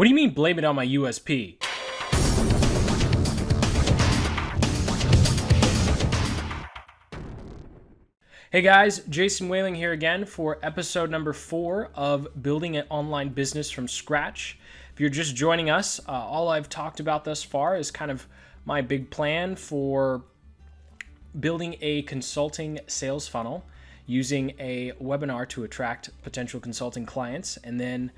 What do you mean blame it on my USP? Hey guys, Jason Whaling here again for episode number 4 of Building an Online Business from Scratch. If you're just joining us, all I've talked about thus far is kind of my big plan for building a consulting sales funnel using a webinar to attract potential consulting clients. And then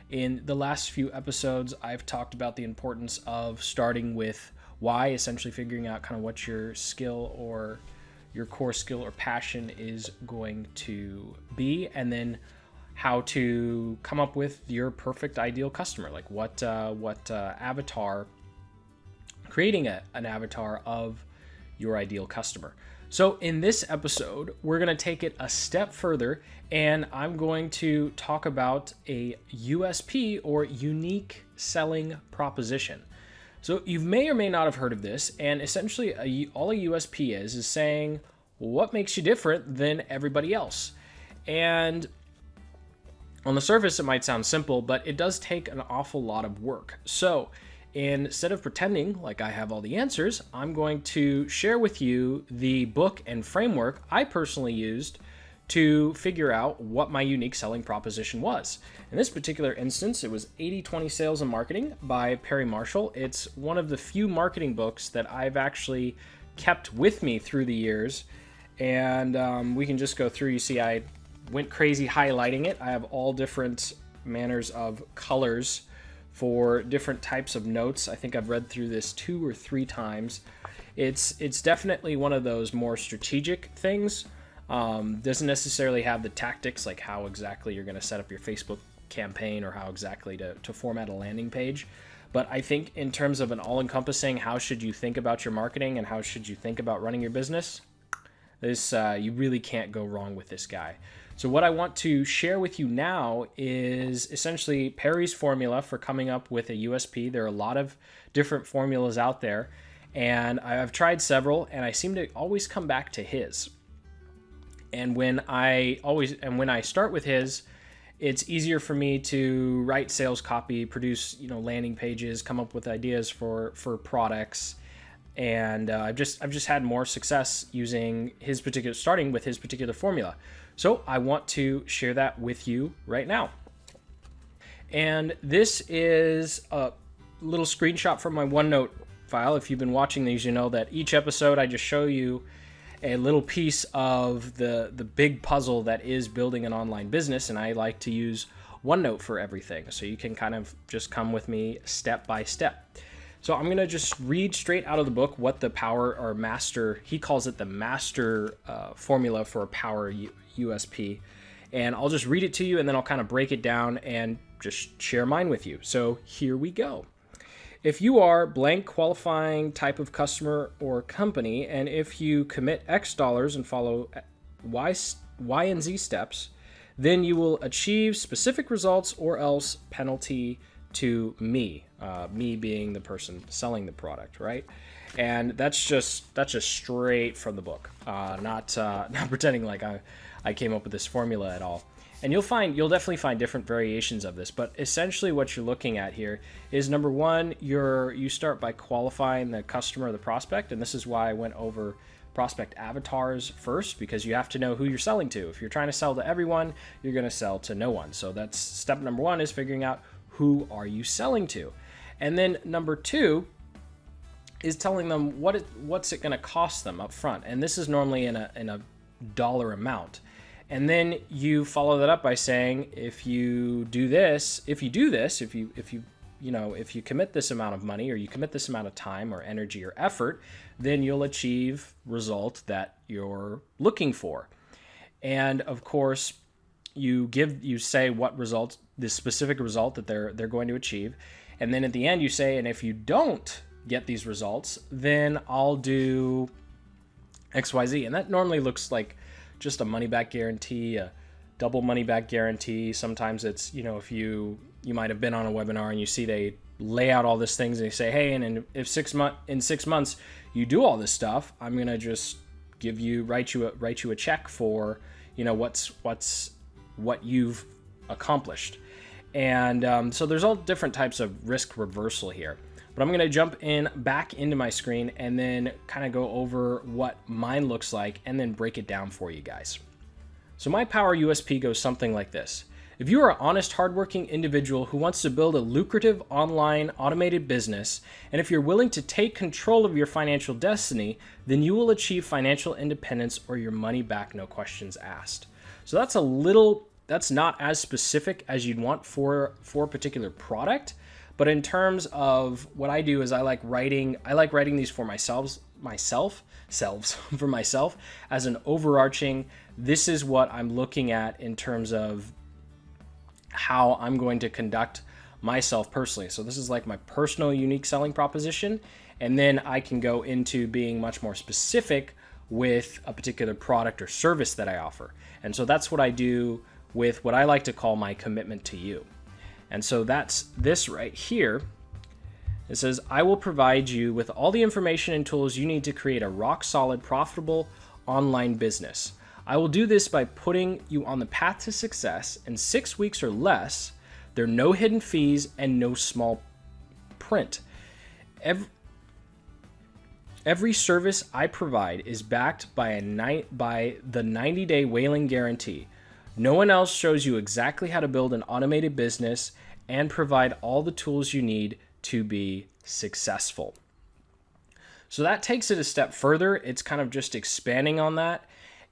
in the last few episodes, I've talked about the importance of starting with why, essentially figuring out kind of what your skill or your core skill or passion is going to be, and then how to come up with your perfect ideal customer, like what avatar, creating an avatar of your ideal customer. So in this episode, we're going to take it a step further, and I'm going to talk about a USP, or unique selling proposition. So you may or may not have heard of this, and essentially all a USP is saying what makes you different than everybody else. And on the surface, it might sound simple, but it does take an awful lot of work. So instead of pretending like I have all the answers, I'm going to share with you the book and framework I personally used to figure out what my unique selling proposition was. In this particular instance, it was 80/20 Sales and Marketing by Perry Marshall. It's one of the few marketing books that I've actually kept with me through the years. And we can just go through. You see, I went crazy highlighting it. I have all different manners of colors for different types of notes. I think I've read through this 2 or 3 times. It's definitely one of those more strategic things. Doesn't necessarily have the tactics, like how exactly you're going to set up your Facebook campaign or how exactly to format a landing page. But I think in terms of an all-encompassing, how should you think about your marketing and how should you think about running your business, this you really can't go wrong with this guy. So what I want to share with you now is essentially Perry's formula for coming up with a USP. There are a lot of different formulas out there, and I've tried several, and I seem to always come back to his. And when I start with his, it's easier for me to write sales copy, produce landing pages, come up with ideas for products. And I've just had more success starting with his particular formula. So I want to share that with you right now. And this is a little screenshot from my OneNote file. If you've been watching these, you know that each episode I just show you a little piece of the big puzzle that is building an online business, and I like to use OneNote for everything. So you can kind of just come with me step by step. So I'm going to just read straight out of the book what the power or master, he calls it the master formula for a power USP. And I'll just read it to you, and then I'll kind of break it down and just share mine with you. So here we go. If you are blank qualifying type of customer or company, and if you commit X dollars and follow Y and Z steps, then you will achieve specific results, or else penalty to me, me being the person selling the product, right? And that's just straight from the book, not pretending like I came up with this formula at all. And you'll definitely find different variations of this, but essentially what you're looking at here is, number one, you start by qualifying the customer or the prospect, and this is why I went over prospect avatars first, because you have to know who you're selling to. If you're trying to sell to everyone, you're going to sell to no one. So that's step number one, is figuring out who are you selling to. And then number 2 is telling them what's it going to cost them up front. And this is normally in a dollar amount. And then you follow that up by saying, if you commit this amount of money, or you commit this amount of time or energy or effort, then you'll achieve result that you're looking for. And of course, you say what result, this specific result that they're going to achieve. And then at the end you say, and if you don't get these results, then I'll do XYZ. And that normally looks like just a money back guarantee, a double money back guarantee. Sometimes it's, if you might have been on a webinar and you see they lay out all these things and they say, hey, and if 6 months you do all this stuff, I'm going to just write you a check for, what you've accomplished. And so there's all different types of risk reversal here. But I'm going to jump back into my screen and then kind of go over what mine looks like and then break it down for you guys. So my Power USP goes something like this. If you are an honest, hardworking individual who wants to build a lucrative online automated business, and if you're willing to take control of your financial destiny, then you will achieve financial independence or your money back, no questions asked. So that's not as specific as you'd want for a particular product, but in terms of what I do is I like writing these for myself as an overarching, this is what I'm looking at in terms of how I'm going to conduct myself personally. So this is like my personal unique selling proposition. And then I can go into being much more specific with a particular product or service that I offer. And so that's what I do with what I like to call my commitment to you. And so that's this right here. It says, I will provide you with all the information and tools you need to create a rock solid, profitable online business. I will do this by putting you on the path to success in 6 weeks or less. There are no hidden fees and no small print. Every service I provide is backed by the 90-day whaling guarantee. No one else shows you exactly how to build an automated business and provide all the tools you need to be successful. So that takes it a step further. It's kind of just expanding on that.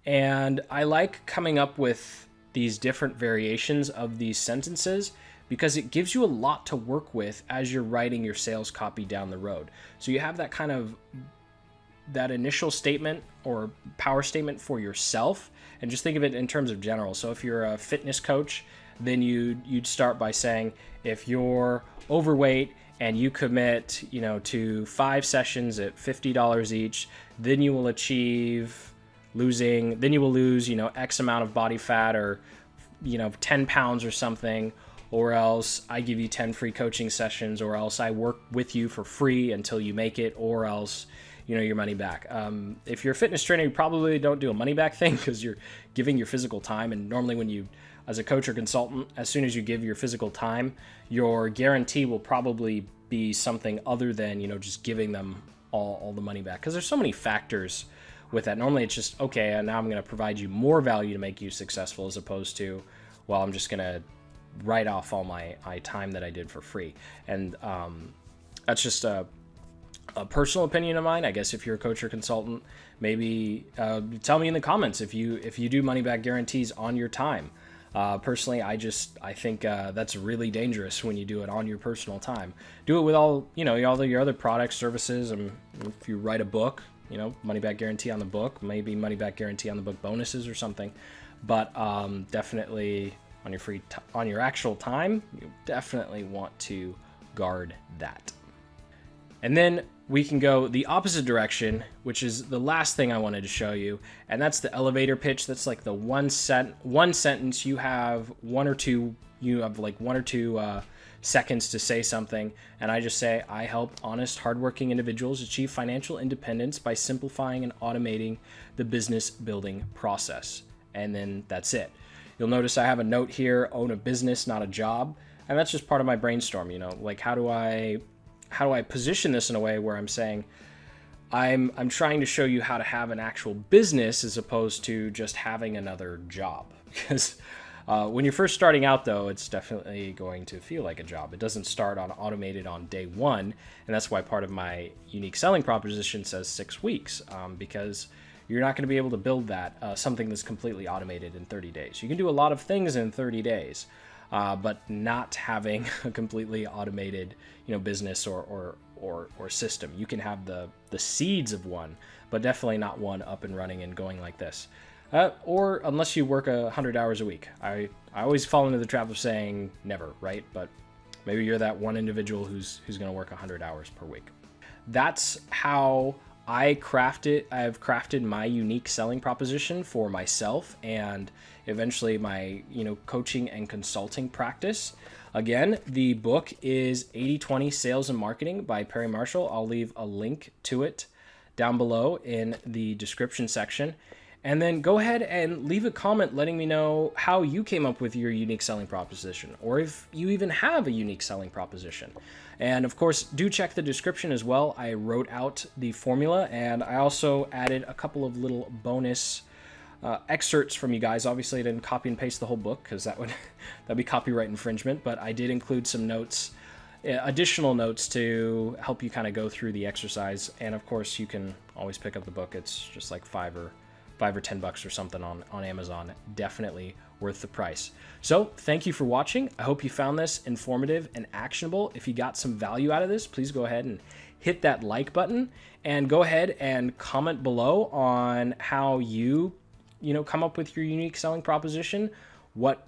And I like coming up with these different variations of these sentences because it gives you a lot to work with as you're writing your sales copy down the road. So you have that initial statement or power statement for yourself, and just think of it in terms of general. So if you're a fitness coach, then you'd start by saying, if you're overweight and you commit, to 5 sessions at $50 each, then you will lose, X amount of body fat or, 10 pounds or something, or else I give you 10 free coaching sessions, or else I work with you for free until you make it, or else, your money back. If you're a fitness trainer, you probably don't do a money back thing because you're giving your physical time. And normally when you, as a coach or consultant, as soon as you give your physical time, your guarantee will probably be something other than, just giving them all the money back. Because there's so many factors with that. Normally it's just, okay, and now I'm going to provide you more value to make you successful, as opposed to, well, I'm just going to write off all my time that I did for free. And that's just a personal opinion of mine. I guess if you're a coach or consultant, maybe tell me in the comments if you do money back guarantees on your time. Personally, I think that's really dangerous when you do it on your personal time. Do it with all your other products, services, and if you write a book, money back guarantee on the book, maybe money back guarantee on the book bonuses or something. But definitely on your actual time, you definitely want to guard that. And then we can go the opposite direction, which is the last thing I wanted to show you, and that's the elevator pitch. That's like the one sentence. You have one or two seconds to say something, and I just say, I help honest, hardworking individuals achieve financial independence by simplifying and automating the business building process. And then that's it. You'll notice I have a note here, own a business, not a job. And that's just part of my brainstorm, like how do I position this in a way where I'm saying I'm trying to show you how to have an actual business as opposed to just having another job. Because when you're first starting out, though, it's definitely going to feel like a job. It doesn't start on automated on day one. And that's why part of my unique selling proposition says 6 weeks, because you're not going to be able to build that something that's completely automated in 30 days. You can do a lot of things in 30 days, but not having a completely automated, business or system. You can have the seeds of one, but definitely not one up and running and going like this. Or unless you work 100 hours a week. I always fall into the trap of saying never, right? But maybe you're that one individual who's going to work 100 hours per week. That's how I've crafted my unique selling proposition for myself and eventually my, coaching and consulting practice. Again, the book is 80/20 Sales and Marketing by Perry Marshall. I'll leave a link to it down below in the description section. And then go ahead and leave a comment letting me know how you came up with your unique selling proposition, or if you even have a unique selling proposition. And of course, do check the description as well. I wrote out the formula, and I also added a couple of little bonus excerpts from you guys. Obviously, I didn't copy and paste the whole book because that'd be copyright infringement, but I did include some notes, additional notes to help you kind of go through the exercise. And of course, you can always pick up the book. It's just like $5 or $10 or something on Amazon. Definitely worth the price. So thank you for watching. I hope you found this informative and actionable. If you got some value out of this, please go ahead and hit that like button, and go ahead and comment below on how you come up with your unique selling proposition, what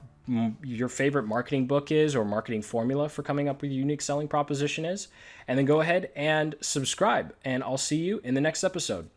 your favorite marketing book is or marketing formula for coming up with your unique selling proposition is, and then go ahead and subscribe, and I'll see you in the next episode.